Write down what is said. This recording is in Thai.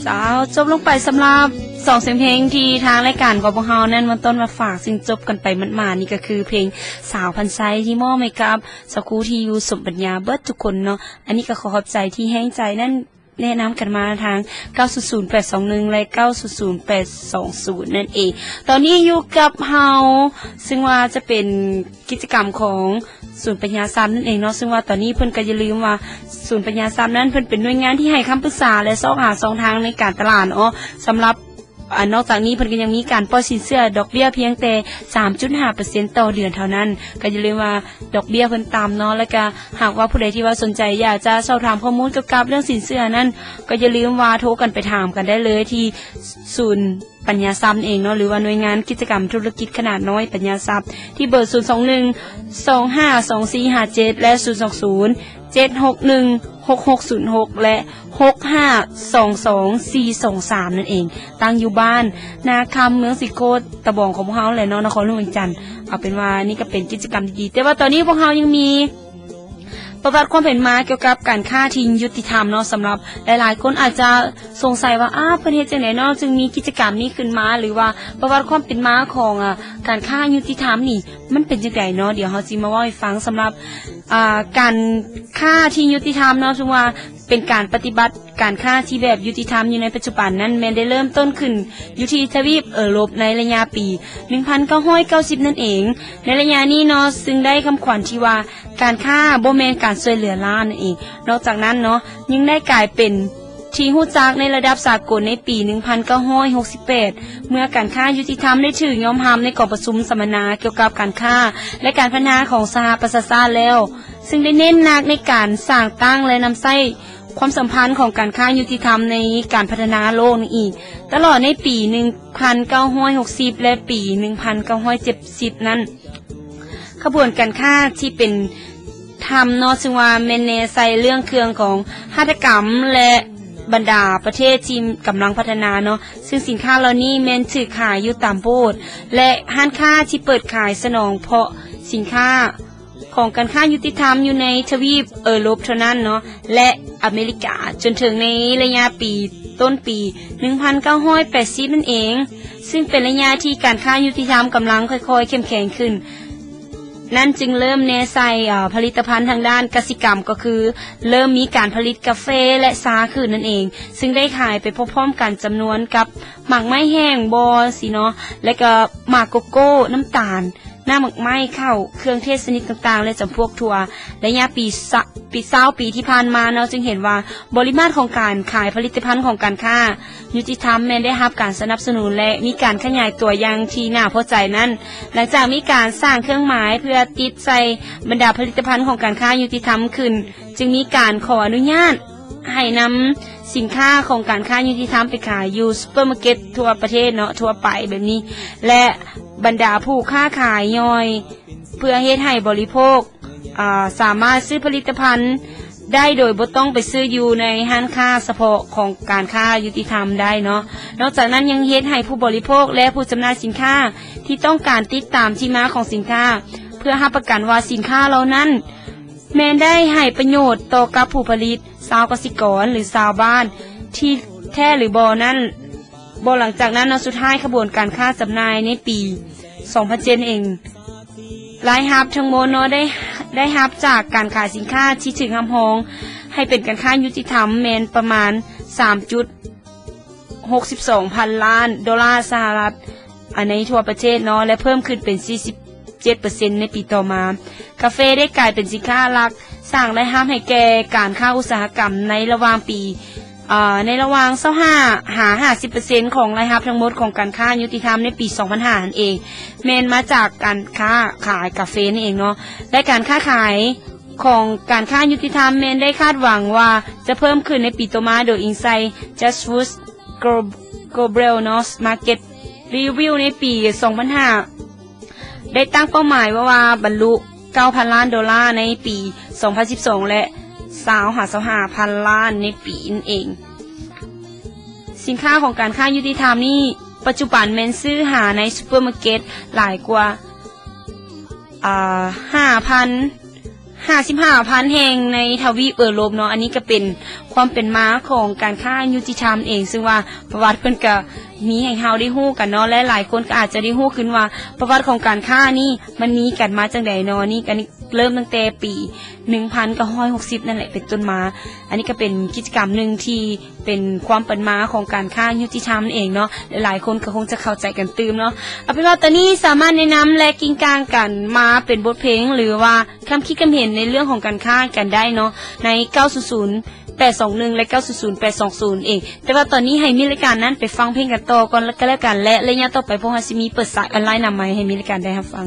สาวจบลงไปสำหรับสองเสียงเพลงที่ทางรายการของพวกเรานั้นมันต้นมาฝากซึ่งจบกันไปมานี่ก็คือเพลงสาวพันไซที่มอบให้กับสกูที่อยู่สมปัญญาเบิร์ดทุกคนเนาะอันนี้ก็ขอขอบใจที่แห้งใจนั่นแนะนำกันมาทาง 900-821 และ 900-820 นั่นเองตอนนี้อยู่กับเฮาซึ่งว่าจะเป็นกิจกรรมของศูนย์ปัญญาซ้ำนั่นเองเนาะซึ่งว่าตอนนี้เพิ่นก็อย่าลืมว่าศูนย์ปัญญาซ้ำนั้นเพิ่นเป็นหน่วยงานที่ให้คำปรึกษาและซอกหาช่องทางในการตลาดสำหรับนอกจากนี้เพิ่นก็ยังมีการปล่อยสินเชื่อดอกเบี้ยเพียงแต่ 3.5% ต่อเดือนเท่านั้นก็อย่าลืมว่าดอกเบี้ยเพิ่นต่ำเนาะแล้วก็หากว่าผู้ใดที่ว่าสนใจอยากจะสอบถามข้อมูลเกี่ยวกับเรื่องสินเชื่อนั้นก็อย่าลืมว่าโทรกันไปถามกันได้เลยที่ศูนย์ปัญญาทรัพย์เองเนาะหรือว่าหน่วยงานกิจกรรมธุรกิจขนาดน้อยปัญญาทรัพย์ที่เบอร์ 021-252457 และ 020-761-6606 และ 6522423 นั่นเองตั้งอยู่บ้านนาคำเมืองสิโคตตะบองของพวกเราแหละเนาะนครหลวงเวียงจันทร์เอาเป็นว่านี่ก็เป็นกิจกรรมดีๆแต่ว่าตอนนี้พวกเรายังมีประวัติความเป็นมาเกี่ยวกับการฆ่าทิ้งยุติธรรมเนาะสำหรับหลายๆคนอาจจะสงสัยว่าประเทศจังไหนเนาะจึงมีกิจกรรมนี้ขึ้นมาหรือว่าประวัติความเป็นมาของการฆ่ายุติธรรมนี่มันเป็นจังไดเนาะเดี๋ยวเฮาสิมาเว้าให้ฟังสำหรับการฆ่าทิ้งยุติธรรมเนาะซึ่งว่าเป็นการปฏิบัติการฆ่าที่แบบยุติธรรมอยู่ในปัจจุบันนั้นแม้ได้เริ่มต้นขึ้นอยู่ที่ทวีปยุโรปในระยะปี 1990 นั่นเองในระยะนี้เนาะซึ่งได้คำขวัญที่ว่าการฆ่าบ่แม่นการช่วยเหลือล้านนั่นเองนอกจากนั้นเนาะยังได้กลายเป็นที่ฮู้จักในระดับสากลในปี 1968 เมื่อการฆ่ายุติธรรมได้ถูกยอมรับในกองประชุมสัมมนาเกี่ยวกับการฆ่าและการพัฒนาของสหประชาชาติแล้วซึ่งได้เน้นหนักในการสร้างตั้งและนำใช้ความสัมพันธ์ของการฆ่ายุติธรรมในการพัฒนาโลกนี้อีกตลอดในปี 1960 และปี 1970 นั้นขบวนการฆ่าที่เป็นธรรมเนาะซึ่งว่าแม่นใส่เรื่องเครื่องของหัตถกรรมและบรรดาประเทศที่กำลังพัฒนาเนาะซึ่งสินค้าเหล่านี้แม่นถือขายอยู่ตามโบสถ์และห้างค้าที่เปิดขายสนองเพราะสินค้าของการค้ายุติธรรมอยู่ในทวีปยุโรปเท่านั้นเนาะและอเมริกาจนถึงในระยะปีต้นปี 1980 นั่นเองซึ่งเป็นระยะที่การค้ายุติธรรมกำลังค่อยๆเข้มแข็งขึ้นนั่นจึงเริ่มแนใส่ผลิตภัณฑ์ทางด้านกสิกรรมก็คือเริ่มมีการผลิตกาแฟและชาขึ้นนั่นเองซึ่งได้ขายไปพร้อมๆกันจำนวนกับหมากไม้แห้งบอสิเนาะและก็หมากโกโก้น้ำตาลหน้าหมกไม้ข้าวเครื่องเทศชนิดต่างๆและจำพวกถั่วและยาปี20ปีที่ผ่านมาเราจึงเห็นว่าปริมาตรของการขายผลิตภัณฑ์ของการค้ายุติธรรมแม้ได้รับการสนับสนุนและมีการขยายตัวอย่างที่น่าพอใจนั้นหลังจากมีการสร้างเครื่องหมายเพื่อติดใส่บรรดาผลิตภัณฑ์ของการค้ายุติธรรมขึ้นจึงมีการขออนุญาตให้นำสินค้าของการค้ายุติธรรมไปขายอยู่ซุปเปอร์มาร์เก็ตทั่วประเทศเนาะทั่วไปแบบนี้และบรรดาผู้ค้าขายย่อยเพื่อเฮ็ดให้บริโภคสามารถซื้อผลิตภัณฑ์ได้โดยบ่ต้องไปซื้ออยู่ในห้างค้าเฉพาะของการค้ายุติธรรมได้เนาะนอกจากนั้นยังเฮ็ดให้ผู้บริโภคและผู้จำหน่ายสินค้าที่ต้องการติดตามที่มาของสินค้าเพื่อรับประกันว่าสินค้าเหล่านั้นแม้ได้ให้ประโยชน์ต่อกับผู้ผลิตชาวเกษตรกรหรือชาวบ้านที่แท้หรือบ่นั้นบ่หลังจากนั้นสุดท้ายขบวนการค้าจำหน่ายในปี 2007 เองรายรับทั้งหมดเนาะได้รับจากการขายสินค้าที่ถึงคำฮ้องให้เป็นการค้ายุติธรรมแม้นประมาณ 3.62 พันล้านดอลลาร์สหรัฐในทั่วประเทศเนาะและเพิ่มขึ้นเป็น 47% ในปีต่อมากาแฟได้กลายเป็นสินค้าหลักสร้างรายรับให้แก่การค้าอุตสาหกรรมในระหว่างปีในระหว่าง25หา 50% ของรายรับทั้งหมดของการค้ายุติธรรมในปี 2005 นั่นเองแม้นมาจากการค้าขายกาแฟนี่เองเนาะและการค้าขายของการค้ายุติธรรมแม้นได้คาดหวังว่าจะเพิ่มขึ้นในปีต่อมาโดยอิงไซ Just Food Global เนาะ Market Review ในปี 2005 ได้ตั้งเป้าหมายว่าบรรลุ 9,000 ล้านดอลลาร์ในปี 2012 และ25,000 ล้านในปีนั่นเองสินค้าของการค้ายุติธรรมนี่ปัจจุบันแม้นซื้อหาในซุปเปอร์มาร์เก็ตหลายกว่า55,000 แห่งในทวีปยุโรปเนาะอันนี้ก็เป็น ความเป็นมาของการค้ายุติธรรมเองซึ่งว่าประวัติเพิ่นก็มีให้เฮาได้ฮู้กันเนาะและหลายคนก็อาจจะได้ฮู้ขึ้นว่าประวัติของการค้านี่มันมีกันมาจังได๋เนาะนี่กันเริ่มตั้งแต่ปี1960นั่นแหละเป็นต้นมาอันนี้ก็เป็นกิจกรรมนึงที่เป็นความเป็นมาของการค้ายุติธรรมเองเนาะหลายคนก็คงจะเข้าใจกันตื่มเนาะเอาเป็นว่าตอนนี้สามารถแนะนำและกิ้งกลางกันมาเป็นบทเพลงหรือว่าคำคิดคำเห็นในเรื่องของการค้ากันได้เนาะใน900 821และ900 820เองแต่ว่าตอนนี้ให้มีรายการนั้นไปฟังเพลงกันต่อก่อนแล้วก็แล้วกันและระยะต่อไปพวกเราสิมีเปิดสายออนไลน์นำมาให้มีรายการได้รับฟัง